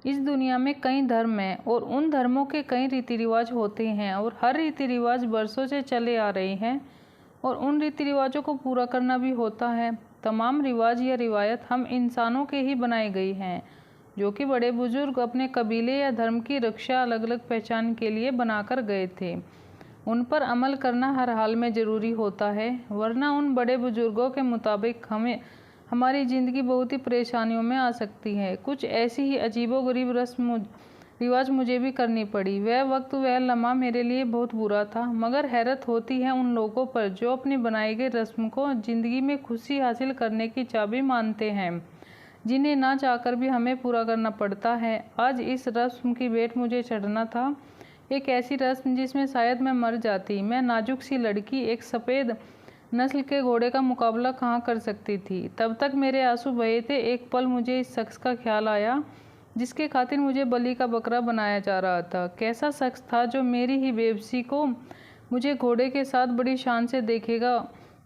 इस दुनिया में कई धर्म हैं और उन धर्मों के कई रीति रिवाज होते हैं और हर रीति रिवाज बरसों से चले आ रहे हैं और उन रीति रिवाजों को पूरा करना भी होता है। तमाम रिवाज या रिवायत हम इंसानों के ही बनाए गए हैं, जो कि बड़े बुजुर्ग अपने कबीले या धर्म की रक्षा अलग अलग पहचान के लिए बनाकर गए थे। उन पर अमल करना हर हाल में ज़रूरी होता है, वरना उन बड़े बुजुर्गों के मुताबिक हमारी ज़िंदगी बहुत ही परेशानियों में आ सकती है। कुछ ऐसी ही अजीबोगरीब रस्म रिवाज मुझे भी करनी पड़ी। वह वक्त, वह लम्हा मेरे लिए बहुत बुरा था, मगर हैरत होती है उन लोगों पर जो अपनी बनाई गई रस्म को ज़िंदगी में खुशी हासिल करने की चाबी मानते हैं, जिन्हें ना चाहकर भी हमें पूरा करना पड़ता है। आज इस रस्म की भेंट मुझे चढ़ना था, एक ऐसी रस्म जिसमें शायद मैं मर जाती। मैं नाजुक सी लड़की एक सफ़ेद नस्ल के घोड़े का मुकाबला कहाँ कर सकती थी। तब तक मेरे आंसू बहे थे। एक पल मुझे इस शख्स का ख्याल आया जिसके खातिर मुझे बलि का बकरा बनाया जा रहा था। कैसा शख्स था जो मेरी ही बेबसी को मुझे घोड़े के साथ बड़ी शान से देखेगा।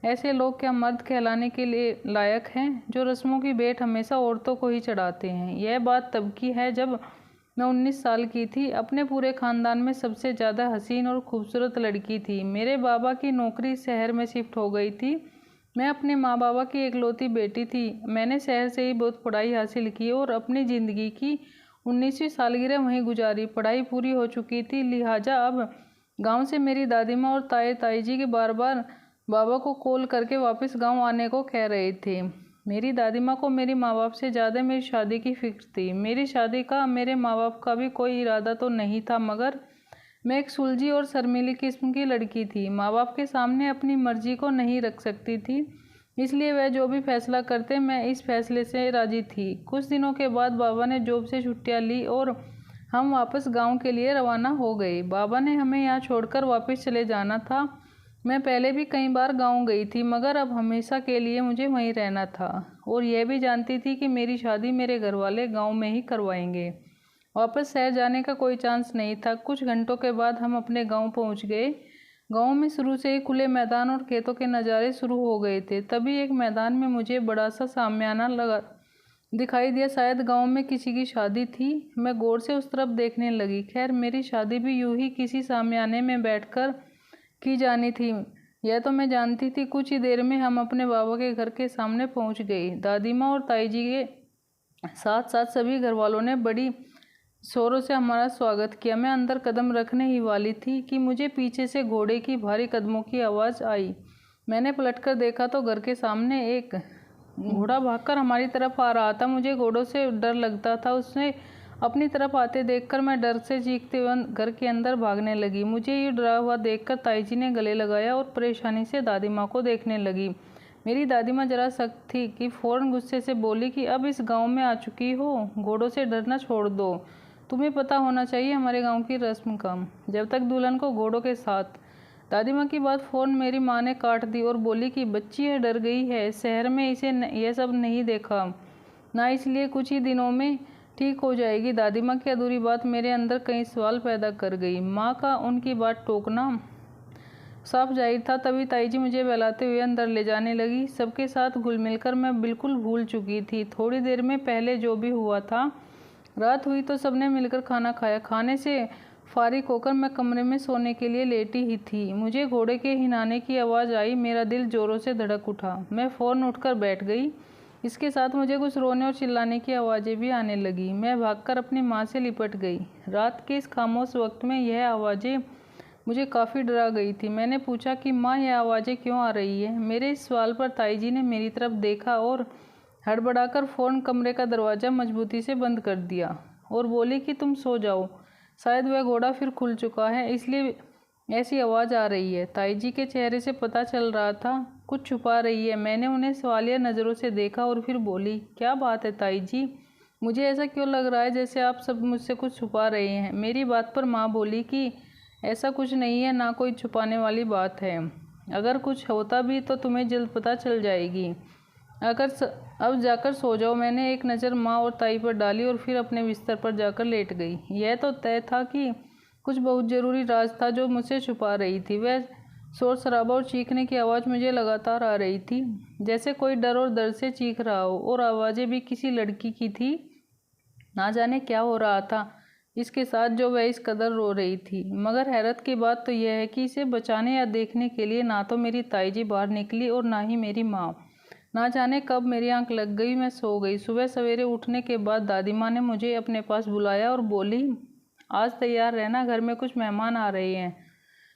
ऐसे लोग क्या मर्द कहलाने के लिए लायक हैं, जो रस्मों की भेंट हमेशा औरतों को ही चढ़ाते हैं। यह बात तब की है जब मैं 19 साल की थी। अपने पूरे ख़ानदान में सबसे ज़्यादा हसीन और खूबसूरत लड़की थी। मेरे बाबा की नौकरी शहर में शिफ्ट हो गई थी। मैं अपने माँ बाबा की एकलौती बेटी थी। मैंने शहर से ही बहुत पढ़ाई हासिल की और अपनी ज़िंदगी की 19वीं सालगिरह वहीं गुजारी। पढ़ाई पूरी हो चुकी थी, लिहाजा अब गांव से मेरी दादी माँ और ताई जी के बार बार बाबा को कॉल करके वापस गांव आने को कह रहे थे। मेरी दादी माँ को मेरी माँ बाप से ज़्यादा मेरी शादी की फिक्र थी। मेरी शादी का मेरे माँ बाप का भी कोई इरादा तो नहीं था, मगर मैं एक सुलझी और शर्मीली किस्म की लड़की थी। माँ बाप के सामने अपनी मर्जी को नहीं रख सकती थी, इसलिए वह जो भी फैसला करते मैं इस फैसले से राजी थी। कुछ दिनों के बाद बाबा ने जॉब से छुट्टियाँ ली और हम वापस गाँव के लिए रवाना हो गए। बाबा ने हमें यहाँ छोड़कर वापस चले जाना था। मैं पहले भी कई बार गांव गई थी, मगर अब हमेशा के लिए मुझे वहीं रहना था और यह भी जानती थी कि मेरी शादी मेरे घर वाले गाँव में ही करवाएंगे। वापस शहर जाने का कोई चांस नहीं था। कुछ घंटों के बाद हम अपने गांव पहुंच गए। गांव में शुरू से ही खुले मैदान और खेतों के नज़ारे शुरू हो गए थे। तभी एक मैदान में मुझे बड़ा सा सामियाना लगा दिखाई दिया। शायद गाँव में किसी की शादी थी। मैं गौर से उस तरफ देखने लगी। खैर, मेरी शादी भी यूं ही किसी सामियाने में बैठकर की जानी थी, यह तो मैं जानती थी। कुछ ही देर में हम अपने बाबा के घर के सामने पहुंच गए। दादी माँ और ताई जी के साथ साथ सभी घर वालों ने बड़ी शोरों से हमारा स्वागत किया। मैं अंदर कदम रखने ही वाली थी कि मुझे पीछे से घोड़े की भारी कदमों की आवाज़ आई। मैंने पलटकर देखा तो घर के सामने एक घोड़ा भागकर हमारी तरफ आ रहा था। मुझे घोड़ों से डर लगता था। उसने अपनी तरफ आते देखकर मैं डर से चीखते हुए घर के अंदर भागने लगी। मुझे ये डरा हुआ देखकर ताई जी ने गले लगाया और परेशानी से दादी माँ को देखने लगी। मेरी दादी माँ जरा सख्त थी कि फ़ौरन गुस्से से बोली कि अब इस गांव में आ चुकी हो, घोड़ों से डरना छोड़ दो। तुम्हें पता होना चाहिए हमारे गांव की रस्म का, जब तक दुल्हन को घोड़ों के साथ। दादी माँ की बात फ़ौरन मेरी माँ ने काट दी और बोली कि बच्ची है, डर गई है, शहर में इसे यह सब नहीं देखा ना, इसलिए कुछ ही दिनों में ठीक हो जाएगी। दादी माँ की अधूरी बात मेरे अंदर कई सवाल पैदा कर गई। माँ का उनकी बात टोकना साफ जाहिर था। तभी ताई जी मुझे बहलाते हुए अंदर ले जाने लगी। सबके साथ घुल मिलकर मैं बिल्कुल भूल चुकी थी थोड़ी देर में पहले जो भी हुआ था। रात हुई तो सबने मिलकर खाना खाया। खाने से फारिग होकर मैं कमरे में सोने के लिए लेटी ही थी। मुझे घोड़े के हिनाने की आवाज़ आई। मेरा दिल जोरों से धड़क उठा। मैं फ़ौरन उठकर बैठ गई। इसके साथ मुझे कुछ रोने और चिल्लाने की आवाज़ें भी आने लगी। मैं भागकर अपनी माँ से लिपट गई। रात के इस खामोश वक्त में यह आवाज़ें मुझे काफ़ी डरा गई थी। मैंने पूछा कि माँ, यह आवाज़ें क्यों आ रही है? मेरे इस सवाल पर ताई जी ने मेरी तरफ देखा और हड़बड़ाकर फ़ौरन कमरे का दरवाज़ा मजबूती से बंद कर दिया और बोली कि तुम सो जाओ, शायद वह घोड़ा फिर खुल चुका है, इसलिए ऐसी आवाज़ आ रही है। ताई जी के चेहरे से पता चल रहा था कुछ छुपा रही है। मैंने उन्हें सवालिया नज़रों से देखा और फिर बोली, क्या बात है ताई जी? मुझे ऐसा क्यों लग रहा है जैसे आप सब मुझसे कुछ छुपा रहे हैं? मेरी बात पर माँ बोली कि ऐसा कुछ नहीं है, ना कोई छुपाने वाली बात है। अगर कुछ होता भी तो तुम्हें जल्द पता चल जाएगी। अब जाकर सो जाओ। मैंने एक नज़र माँ और ताई पर डाली और फिर अपने बिस्तर पर जाकर लेट गई। यह तो तय था कि कुछ बहुत ज़रूरी राज था जो मुझसे छुपा रही थी। वह शोर शराबा और चीखने की आवाज़ मुझे लगातार आ रही थी, जैसे कोई डर और दर्द से चीख रहा हो, और आवाज़ें भी किसी लड़की की थी ना जाने क्या हो रहा था इसके साथ जो वह इस कदर रो रही थी। मगर हैरत की बात तो यह है कि इसे बचाने या देखने के लिए ना तो मेरी ताई जी बाहर निकली और ना ही मेरी माँ। ना जाने कब मेरी आंख लग गई, मैं सो गई। सुबह सवेरे उठने के बाद दादी माँ ने मुझे अपने पास बुलाया और बोली, आज तैयार रहना, घर में कुछ मेहमान आ रहे हैं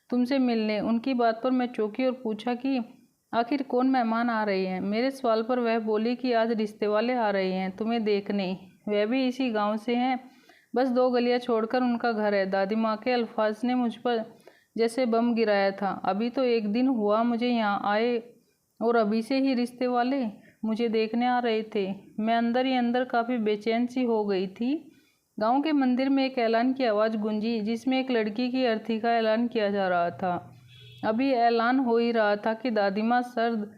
तुमसे मिलने। उनकी बात पर मैं चौंकी और पूछा कि आखिर कौन मेहमान आ रहे हैं। मेरे सवाल पर वह बोली कि आज रिश्ते वाले आ रहे हैं तुम्हें देखने, वह भी इसी गांव से हैं, बस 2 गलियां छोड़कर उनका घर है। दादी माँ के अल्फाज ने मुझ पर जैसे बम गिराया था। अभी तो 1 दिन हुआ मुझे यहाँ आए और अभी से ही रिश्ते वाले मुझे देखने आ रहे थे। मैं अंदर ही अंदर काफ़ी बेचैन सी हो गई थी। गांव के मंदिर में एक ऐलान की आवाज़ गूंजी जिसमें एक लड़की की अर्थी का ऐलान किया जा रहा था। अभी ऐलान हो ही रहा था कि दादी माँ सर्द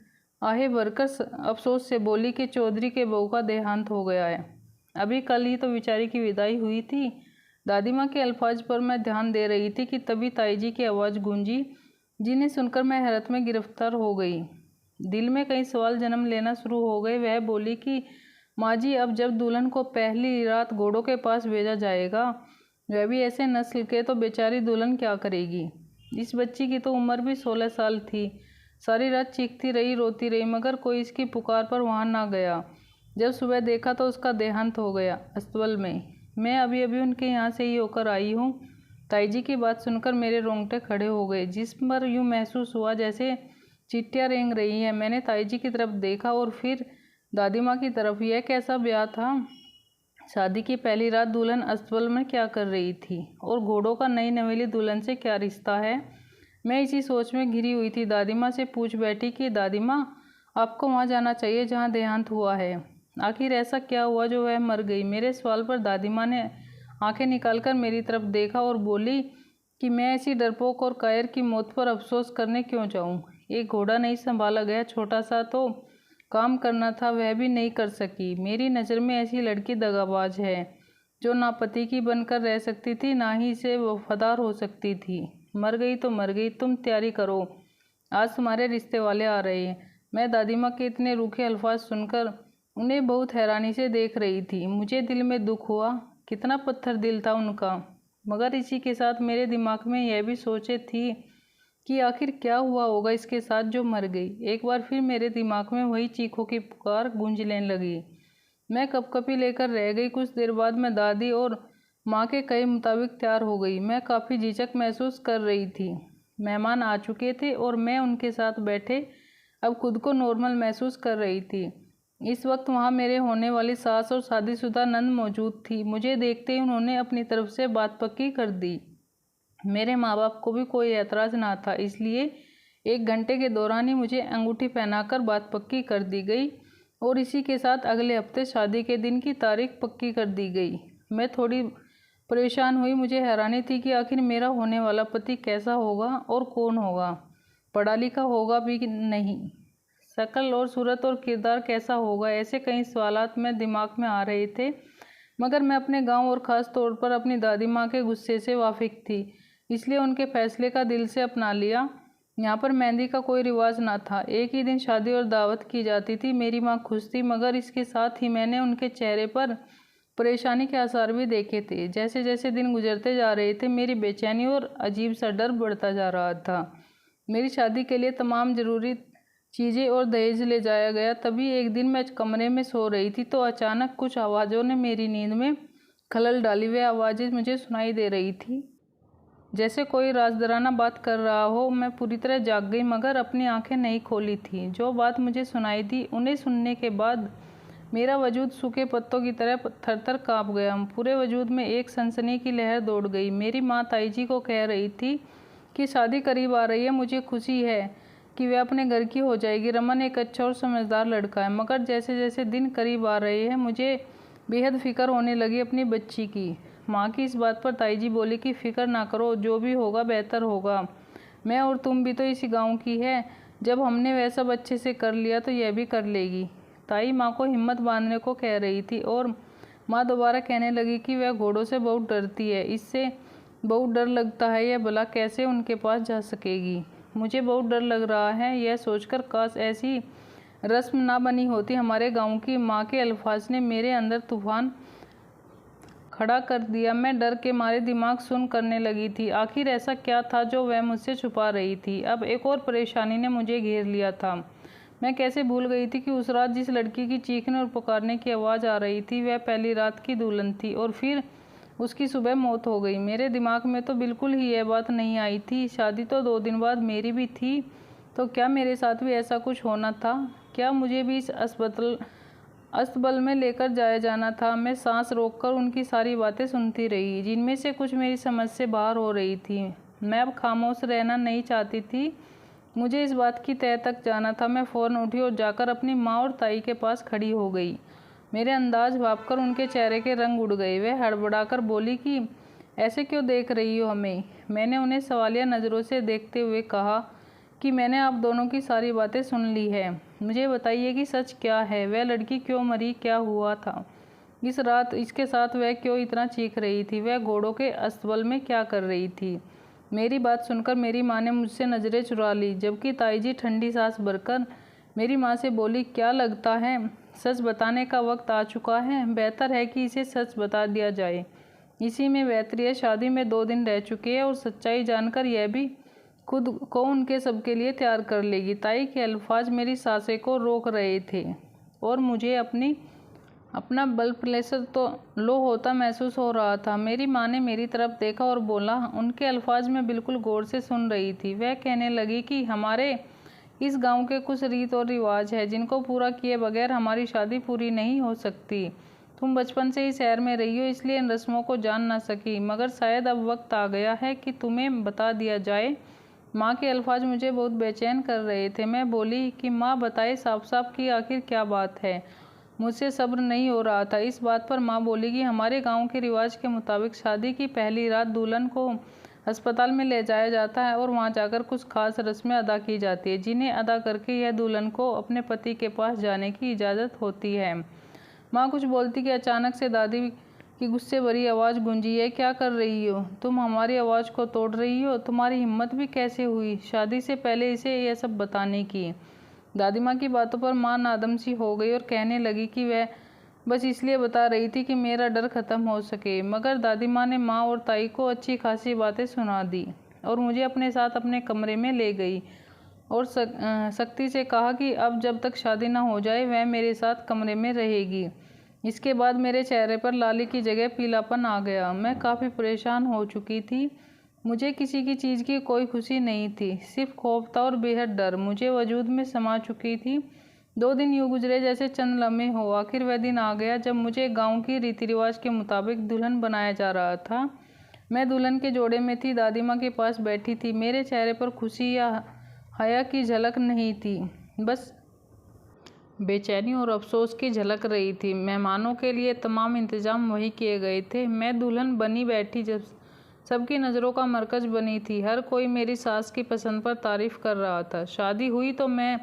आहें भरकर अफसोस से बोली कि चौधरी के बहू का देहांत हो गया है। अभी कल ही तो बेचारी की विदाई हुई थी। दादी माँ के अल्फाज पर मैं ध्यान दे रही थी कि तभी ताई जी की आवाज़ गूंजी, जिन्हें सुनकर मैं हैरत में गिरफ्तार हो गई। दिल में कई सवाल जन्म लेना शुरू हो गए। वह बोली कि माँ जी, अब जब दुल्हन को पहली रात घोड़ों के पास भेजा जाएगा, वह भी ऐसे नस्ल के, तो बेचारी दुल्हन क्या करेगी। इस बच्ची की तो उम्र भी 16 साल थी। सारी रात चीखती रही, रोती रही, मगर कोई इसकी पुकार पर वहाँ ना गया। जब सुबह देखा तो उसका देहांत हो गया अस्पताल में। मैं अभी अभी उनके यहाँ से ही होकर आई हूँ। ताई जी की बात सुनकर मेरे रोंगटे खड़े हो गए। जिस्म पर यूँ महसूस हुआ जैसे चींटियाँ रेंग रही हैं। मैंने ताई जी की तरफ देखा और फिर दादी माँ की तरफ। यह कैसा ब्याह था? शादी की पहली रात दुल्हन अस्पताल में क्या कर रही थी और घोड़ों का नई नवेली दुल्हन से क्या रिश्ता है? मैं इसी सोच में घिरी हुई थी। दादी माँ से पूछ बैठी कि दादी माँ, आपको वहाँ जाना चाहिए जहाँ देहांत हुआ है। आखिर ऐसा क्या हुआ जो वह मर गई? मेरे सवाल पर दादी माँ ने आंखें निकालकर मेरी तरफ देखा और बोली कि मैं ऐसी डरपोक और कायर की मौत पर अफसोस करने क्यों जाऊँ। एक घोड़ा नहीं संभाला गया, छोटा सा तो काम करना था, वह भी नहीं कर सकी। मेरी नज़र में ऐसी लड़की दगाबाज है जो ना पति की बनकर रह सकती थी, ना ही से वफादार हो सकती थी। मर गई तो मर गई, तुम तैयारी करो, आज तुम्हारे रिश्ते वाले आ रहे हैं। मैं दादी माँ के इतने रूखे अल्फाज सुनकर उन्हें बहुत हैरानी से देख रही थी। मुझे दिल में दुख हुआ, कितना पत्थर दिल था उनका। मगर इसी के साथ मेरे दिमाग में यह भी सोचे थी कि आखिर क्या हुआ होगा इसके साथ जो मर गई। एक बार फिर मेरे दिमाग में वही चीखों की पुकार गूंजने लगी। मैं कपकपी लेकर रह गई। कुछ देर बाद मैं दादी और माँ के कहे मुताबिक तैयार हो गई। मैं काफ़ी झिझक महसूस कर रही थी। मेहमान आ चुके थे और मैं उनके साथ बैठे अब खुद को नॉर्मल महसूस कर रही थी। इस वक्त वहाँ मेरे होने वाली सास और शादीशुदा नंद मौजूद थी। मुझे देखते ही उन्होंने अपनी तरफ से बात पक्की कर दी। मेरे माँ बाप को भी कोई एतराज़ ना था, इसलिए 1 घंटे के दौरान ही मुझे अंगूठी पहनाकर बात पक्की कर दी गई और इसी के साथ अगले हफ्ते शादी के दिन की तारीख पक्की कर दी गई। मैं थोड़ी परेशान हुई। मुझे हैरानी थी कि आखिर मेरा होने वाला पति कैसा होगा और कौन होगा, पढ़ा लिखा होगा भी कि नहीं, शक्ल और सूरत और किरदार कैसा होगा। ऐसे कई सवालात में दिमाग में आ रहे थे। मगर मैं अपने गांव और ख़ास तौर पर अपनी दादी माँ के गुस्से से वाकिफ़ थी, इसलिए उनके फैसले का दिल से अपना लिया। यहाँ पर मेहंदी का कोई रिवाज ना था, एक ही दिन शादी और दावत की जाती थी। मेरी माँ खुश थी, मगर इसके साथ ही मैंने उनके चेहरे पर परेशानी के आसार भी देखे थे। जैसे जैसे दिन गुजरते जा रहे थे, मेरी बेचैनी और अजीब सा डर बढ़ता जा रहा था। मेरी शादी के लिए तमाम ज़रूरी चीज़ें और दहेज ले जाया गया। तभी एक दिन मैं कमरे में सो रही थी तो अचानक कुछ आवाज़ों ने मेरी नींद में खलल डाली। वे आवाज़ें मुझे सुनाई दे रही थी जैसे कोई राजदराना बात कर रहा हो। मैं पूरी तरह जाग गई मगर अपनी आंखें नहीं खोली थी। जो बात मुझे सुनाई दी उन्हें सुनने के बाद मेरा वजूद सूखे पत्तों की तरह थर-थर काँप गया। पूरे वजूद में एक सनसनी की लहर दौड़ गई। मेरी माँ ताई जी को कह रही थी कि शादी करीब आ रही है, मुझे खुशी है कि वह अपने घर की हो जाएगी। रमन एक अच्छा और समझदार लड़का है। मगर जैसे जैसे दिन करीब आ रहे हैं मुझे बेहद फ़िक्र होने लगी अपनी बच्ची की। माँ की इस बात पर ताई जी बोली कि फ़िक्र ना करो, जो भी होगा बेहतर होगा। मैं और तुम भी तो इसी गांव की है, जब हमने वह सब अच्छे से कर लिया तो यह भी कर लेगी। ताई माँ को हिम्मत बांधने को कह रही थी और माँ दोबारा कहने लगी कि वह घोड़ों से बहुत डरती है, इससे बहुत डर लगता है, यह भला कैसे उनके पास जा सकेगी। मुझे बहुत डर लग रहा है यह सोचकर, काश ऐसी रस्म ना बनी होती हमारे गाँव की। माँ के अल्फाज ने मेरे अंदर तूफान खड़ा कर दिया। मैं डर के मारे दिमाग सुन्न करने लगी थी। आखिर ऐसा क्या था जो वह मुझसे छुपा रही थी? अब एक और परेशानी ने मुझे घेर लिया था। मैं कैसे भूल गई थी कि उस रात जिस लड़की की चीखने और पुकारने की आवाज़ आ रही थी वह पहली रात की दुल्हन थी और फिर उसकी सुबह मौत हो गई। मेरे दिमाग में तो बिल्कुल ही यह बात नहीं आई थी। शादी तो 2 दिन बाद मेरी भी थी, तो क्या मेरे साथ भी ऐसा कुछ होना था? क्या मुझे भी इस अस्तबल में लेकर जाया जाना था? मैं सांस रोककर उनकी सारी बातें सुनती रही, जिनमें से कुछ मेरी समझ से बाहर हो रही थी। मैं अब खामोश रहना नहीं चाहती थी, मुझे इस बात की तह तक जाना था। मैं फ़ौरन उठी और जाकर अपनी माँ और ताई के पास खड़ी हो गई। मेरे अंदाज भांपकर उनके चेहरे के रंग उड़ गए। वह हड़बड़ाकर बोली कि ऐसे क्यों देख रही हो हमें? मैंने उन्हें सवालिया नज़रों से देखते हुए कहा कि मैंने आप दोनों की सारी बातें सुन ली है। मुझे बताइए कि सच क्या है? वह लड़की क्यों मरी? क्या हुआ था इस रात? इसके साथ वह क्यों इतना चीख रही थी? वह घोड़ों के अस्तबल में क्या कर रही थी? मेरी बात सुनकर मेरी माँ ने मुझसे नज़रें चुरा ली, जबकि ताई जी ठंडी सांस भरकर मेरी माँ से बोली, क्या लगता है सच बताने का वक्त आ चुका है? बेहतर है कि इसे सच बता दिया जाए, इसी में बेहतरी है। शादी में 2 दिन रह चुके हैं और सच्चाई जानकर यह भी खुद को उनके सबके लिए तैयार कर लेगी। ताई के अल्फाज मेरी सांसें को रोक रहे थे और मुझे अपना ब्लड प्रेशर तो लो होता महसूस हो रहा था। मेरी माँ ने मेरी तरफ देखा और बोला। उनके अल्फाज में बिल्कुल गौर से सुन रही थी। वह कहने लगी कि हमारे इस गांव के कुछ रीत और रिवाज है जिनको पूरा किए बगैर हमारी शादी पूरी नहीं हो सकती। तुम बचपन से ही शहर में रही हो, इसलिए इन रस्मों को जान ना सकी, मगर शायद अब वक्त आ गया है कि तुम्हें बता दिया जाए। माँ के अल्फाज मुझे बहुत बेचैन कर रहे थे। मैं बोली कि माँ बताए साफ साफ कि आखिर क्या बात है। मुझसे सब्र नहीं हो रहा था। इस बात पर माँ बोली कि हमारे गांव के रिवाज के मुताबिक शादी की पहली रात दुल्हन को अस्पताल में ले जाया जाता है और वहां जाकर कुछ खास रस्में अदा की जाती है, जिन्हें अदा करके यह दुल्हन को अपने पति के पास जाने की इजाज़त होती है। माँ कुछ बोलती कि अचानक से दादी की गुस्से भरी आवाज़ गूंजी, है क्या कर रही हो तुम? हमारी आवाज़ को तोड़ रही हो? तुम्हारी हिम्मत भी कैसे हुई शादी से पहले इसे यह सब बताने की? दादी माँ की बातों पर माँ नादम सी हो गई और कहने लगी कि वह बस इसलिए बता रही थी कि मेरा डर खत्म हो सके। मगर दादी माँ ने माँ और ताई को अच्छी खासी बातें सुना दी और मुझे अपने साथ अपने कमरे में ले गई और सख्ती से कहा कि अब जब तक शादी ना हो जाए वह मेरे साथ कमरे में रहेगी। इसके बाद मेरे चेहरे पर लाली की जगह पीलापन आ गया। मैं काफ़ी परेशान हो चुकी थी। मुझे किसी की चीज़ की कोई खुशी नहीं थी, सिर्फ खौफ था और बेहद डर मुझे वजूद में समा चुकी थी। 2 दिन यूँ गुजरे जैसे चंद लम्हे हो। आखिर वह दिन आ गया जब मुझे गांव की रीति रिवाज के मुताबिक दुल्हन बनाया जा रहा था। मैं दुल्हन के जोड़े में थी, दादी माँ के पास बैठी थी। मेरे चेहरे पर खुशी या हया की झलक नहीं थी, बस बेचैनी और अफसोस की झलक रही थी। मेहमानों के लिए तमाम इंतजाम वही किए गए थे। मैं दुल्हन बनी बैठी जब सबकी नज़रों का मरकज बनी थी। हर कोई मेरी सास की पसंद पर तारीफ कर रहा था। शादी हुई तो मैं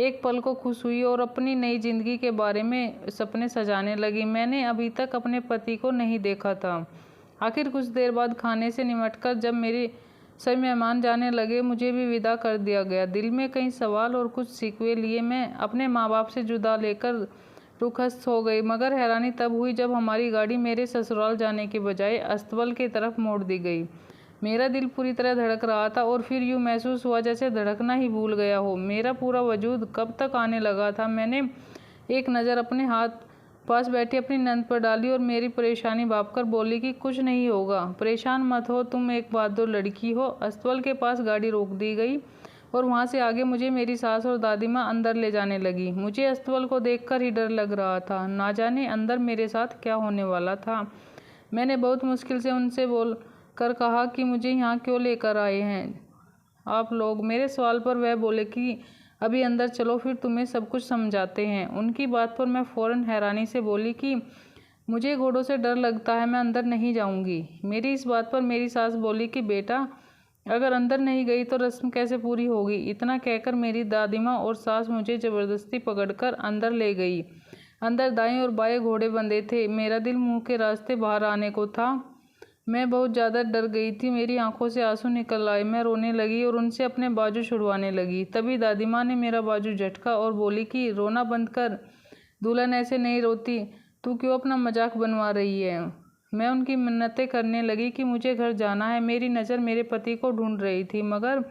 एक पल को खुश हुई और अपनी नई जिंदगी के बारे में सपने सजाने लगी। मैंने अभी तक अपने पति को नहीं देखा था। आखिर कुछ देर बाद खाने से निमटकर जब मेरे सभी मेहमान जाने लगे, मुझे भी विदा कर दिया गया। दिल में कई सवाल और कुछ शिकवे लिए मैं अपने माँ बाप से जुदा लेकर रुखस्त हो गई। मगर हैरानी तब हुई जब हमारी गाड़ी मेरे ससुराल जाने के बजाय अस्तबल की तरफ मोड़ दी गई। मेरा दिल पूरी तरह धड़क रहा था और फिर यूँ महसूस हुआ जैसे धड़कना ही भूल गया हो। मेरा पूरा वजूद कब तक आने लगा था। मैंने एक नज़र अपने हाथ पास बैठी अपनी नंद पर डाली और मेरी परेशानी भांपकर बोली कि कुछ नहीं होगा, परेशान मत हो, तुम एक बहादुर लड़की हो। अस्तबल के पास गाड़ी रोक दी गई और वहाँ से आगे मुझे मेरी सास और दादी माँ अंदर ले जाने लगी। मुझे अस्तबल को देखकर ही डर लग रहा था, ना जाने अंदर मेरे साथ क्या होने वाला था। मैंने बहुत मुश्किल से उनसे बोल कर कहा कि मुझे यहाँ क्यों लेकर आए हैं आप लोग? मेरे सवाल पर वह बोले कि अभी अंदर चलो, फिर तुम्हें सब कुछ समझाते हैं। उनकी बात पर मैं फ़ौरन हैरानी से बोली कि मुझे घोड़ों से डर लगता है, मैं अंदर नहीं जाऊंगी। मेरी इस बात पर मेरी सास बोली कि बेटा, अगर अंदर नहीं गई तो रस्म कैसे पूरी होगी? इतना कहकर मेरी दादी माँ और सास मुझे ज़बरदस्ती पकड़कर अंदर ले गई। अंदर दाएं और बाएं घोड़े बंधे थे। मेरा दिल मुंह के रास्ते बाहर आने को था। मैं बहुत ज़्यादा डर गई थी। मेरी आंखों से आंसू निकल आए। मैं रोने लगी और उनसे अपने बाजू छुड़वाने लगी। तभी दादी माँ ने मेरा बाजू झटका और बोली कि रोना बंद कर, दुल्हन ऐसे नहीं रोती, तू क्यों अपना मजाक बनवा रही है? मैं उनकी मिन्नतें करने लगी कि मुझे घर जाना है। मेरी नज़र मेरे पति को ढूंढ रही थी, मगर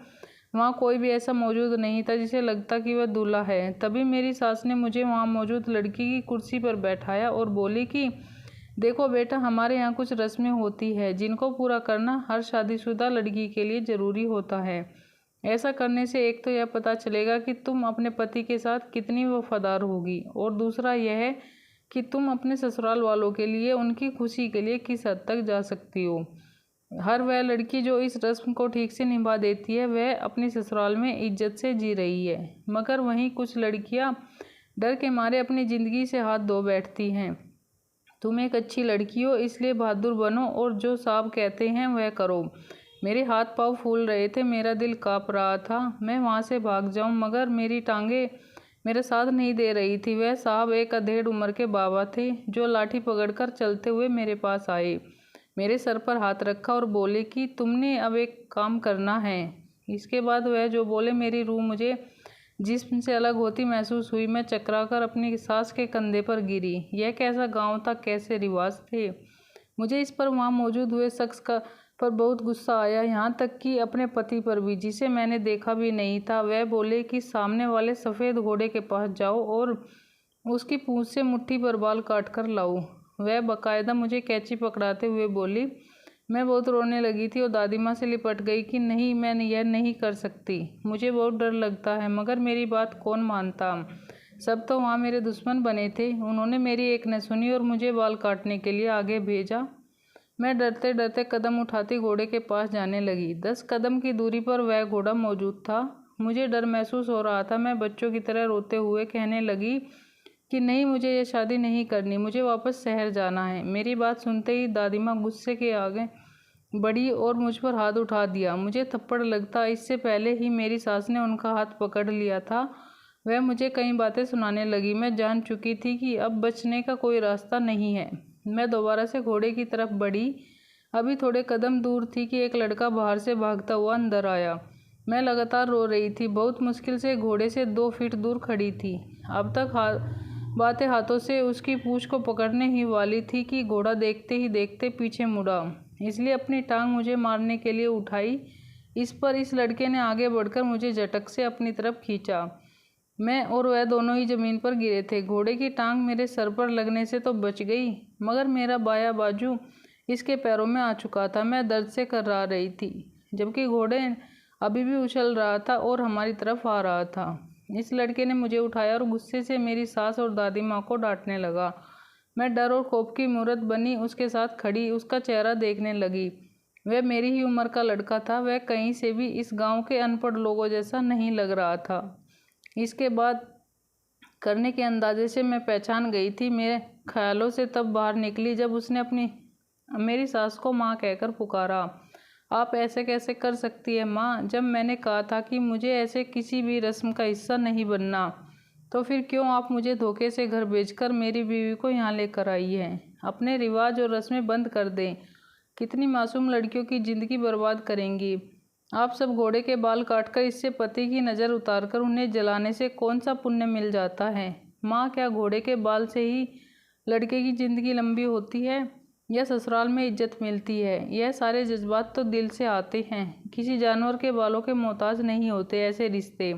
वहाँ कोई भी ऐसा मौजूद नहीं था जिसे लगता कि वह दूल्हा है। तभी मेरी सास ने मुझे वहाँ मौजूद लड़की की कुर्सी पर बैठाया और बोली कि देखो बेटा, हमारे यहाँ कुछ रस्में होती है जिनको पूरा करना हर शादीशुदा लड़की के लिए ज़रूरी होता है। ऐसा करने से एक तो यह पता चलेगा कि तुम अपने पति के साथ कितनी वफादार होगी, और दूसरा यह है कि तुम अपने ससुराल वालों के लिए उनकी खुशी के लिए किस हद तक जा सकती हो। हर वह लड़की जो इस रस्म को ठीक से निभा देती है वह अपनी ससुराल में इज्जत से जी रही है, मगर वहीं कुछ लड़कियां डर के मारे अपनी ज़िंदगी से हाथ धो बैठती हैं। तुम एक अच्छी लड़की हो, इसलिए बहादुर बनो और जो साहब कहते हैं वह करो। मेरे हाथ पाँव फूल रहे थे, मेरा दिल काँप रहा था। मैं वहाँ से भाग जाऊँ, मगर मेरी टांगें मेरा साथ नहीं दे रही थी। वह साहब एक अधेड़ उम्र के बाबा थे जो लाठी पकड़कर चलते हुए मेरे पास आए, मेरे सर पर हाथ रखा और बोले कि तुमने अब एक काम करना है। इसके बाद वह जो बोले, मेरी रूह मुझे जिस्म से अलग होती महसूस हुई। मैं चकराकर अपनी सास के कंधे पर गिरी। यह कैसा गांव था, कैसे रिवाज थे। मुझे इस पर वहाँ मौजूद हुए शख्स पर बहुत गुस्सा आया, यहाँ तक कि अपने पति पर भी, जिसे मैंने देखा भी नहीं था। वह बोले कि सामने वाले सफ़ेद घोड़े के पास जाओ और उसकी पूँछ से मुट्ठी भर बाल काट कर लाओ। वह बाकायदा मुझे कैंची पकड़ाते हुए बोली। मैं बहुत रोने लगी थी और दादी माँ से लिपट गई कि नहीं, मैं यह नहीं कर सकती, मुझे बहुत डर लगता है। मगर मेरी बात कौन मानता। सब तो वहाँ मेरे दुश्मन बने थे। उन्होंने मेरी एक न सुनी और मुझे बाल काटने के लिए आगे भेजा। मैं डरते डरते कदम उठाती घोड़े के पास जाने लगी। 10 कदम की दूरी पर वह घोड़ा मौजूद था। मुझे डर महसूस हो रहा था। मैं बच्चों की तरह रोते हुए कहने लगी कि नहीं, मुझे ये शादी नहीं करनी, मुझे वापस शहर जाना है। मेरी बात सुनते ही दादी माँ गुस्से के आगे बढ़ी और मुझ पर हाथ उठा दिया। मुझे थप्पड़ लगता इससे पहले ही मेरी सास ने उनका हाथ पकड़ लिया था। वह मुझे कई बातें सुनाने लगी। मैं जान चुकी थी कि अब बचने का कोई रास्ता नहीं है। मैं दोबारा से घोड़े की तरफ बढ़ी। अभी थोड़े कदम दूर थी कि एक लड़का बाहर से भागता हुआ अंदर आया। मैं लगातार रो रही थी। बहुत मुश्किल से घोड़े से 2 फीट दूर खड़ी थी। अब तक बातें हाथों से उसकी पूँछ को पकड़ने ही वाली थी कि घोड़ा देखते ही देखते पीछे मुड़ा, इसलिए अपनी टांग मुझे मारने के लिए उठाई। इस पर इस लड़के ने आगे बढ़कर मुझे झटक से अपनी तरफ खींचा। मैं और वह दोनों ही जमीन पर गिरे थे। घोड़े की टांग मेरे सर पर लगने से तो बच गई, मगर मेरा बायां बाजू इसके पैरों में आ चुका था। मैं दर्द से कर्रा रही थी, जबकि घोड़े अभी भी उछल रहा था और हमारी तरफ आ रहा था। इस लड़के ने मुझे उठाया और गुस्से से मेरी सास और दादी माँ को डांटने लगा। मैं डर और खौफ की मूरत बनी उसके साथ खड़ी उसका चेहरा देखने लगी। वह मेरी ही उम्र का लड़का था। वह कहीं से भी इस गांव के अनपढ़ लोगों जैसा नहीं लग रहा था। इसके बाद करने के अंदाजे से मैं पहचान गई थी। मेरे ख्यालों से तब बाहर निकली जब उसने मेरी सास को माँ कहकर पुकारा। आप ऐसे कैसे कर सकती है माँ? जब मैंने कहा था कि मुझे ऐसे किसी भी रस्म का हिस्सा नहीं बनना, तो फिर क्यों आप मुझे धोखे से घर भेजकर मेरी बीवी को यहाँ लेकर आई हैं? अपने रिवाज और रस्में बंद कर दें। कितनी मासूम लड़कियों की ज़िंदगी बर्बाद करेंगी। आप सब घोड़े के बाल काटकर इससे पति की नज़र उतारकर उन्हें जलाने से कौन सा पुण्य मिल जाता है? माँ, क्या घोड़े के बाल से ही लड़के की ज़िंदगी लंबी होती है या ससुराल में इज्जत मिलती है? यह सारे जज्बात तो दिल से आते हैं। किसी जानवर के बालों के मोहताज नहीं होते ऐसे रिश्ते।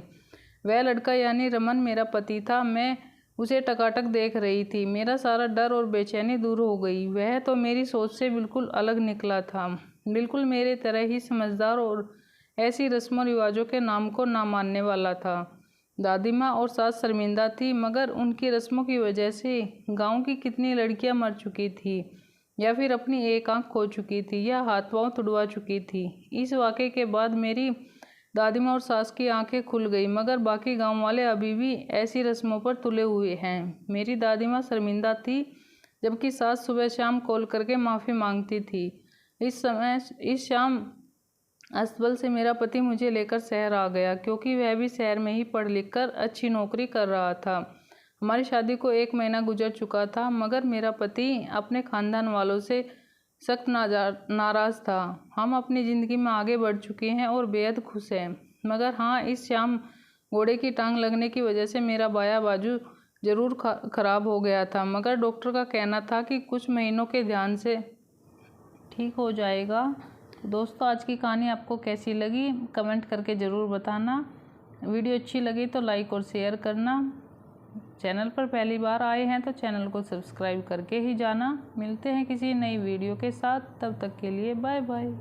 वह लड़का यानी रमन मेरा पति था। मैं उसे टकाटक देख रही थी। मेरा सारा डर और बेचैनी दूर हो गई। वह तो मेरी सोच से बिल्कुल अलग निकला था, बिल्कुल मेरे तरह ही समझदार और ऐसी रस्मों रिवाजों के नाम को ना मानने वाला था। दादी माँ और सास शर्मिंदा थी, मगर उनकी रस्मों की वजह से गांव की कितनी लड़कियां मर चुकी थी, या फिर अपनी एक आंख खो चुकी थी, या हाथ पांव तुड़वा चुकी थी। इस वाक़े के बाद मेरी दादी माँ और सास की आंखें खुल गई, मगर बाकी गांव वाले अभी भी ऐसी रस्मों पर तुले हुए हैं। मेरी दादी माँ शर्मिंदा थी, जबकि सास सुबह शाम कॉल करके माफ़ी मांगती थी। इस शाम अस्तबल से मेरा पति मुझे लेकर शहर आ गया, क्योंकि वह भी शहर में ही पढ़ लिख कर अच्छी नौकरी कर रहा था। हमारी शादी को 1 महीना गुजर चुका था, मगर मेरा पति अपने खानदान वालों से सख्त नाराज़ था। हम अपनी ज़िंदगी में आगे बढ़ चुके हैं और बेहद खुश हैं। मगर हाँ, इस शाम घोड़े की टांग लगने की वजह से मेरा बायां बाजू ज़रूर खराब हो गया था, मगर डॉक्टर का कहना था कि कुछ महीनों के ध्यान से ठीक हो जाएगा। तो दोस्तों आज की कहानी आपको कैसी लगी कमेंट करके ज़रूर बताना। वीडियो अच्छी लगी तो लाइक और शेयर करना। चैनल पर पहली बार आए हैं तो चैनल को सब्सक्राइब करके ही जाना। मिलते हैं किसी नई वीडियो के साथ, तब तक के लिए बाय बाय।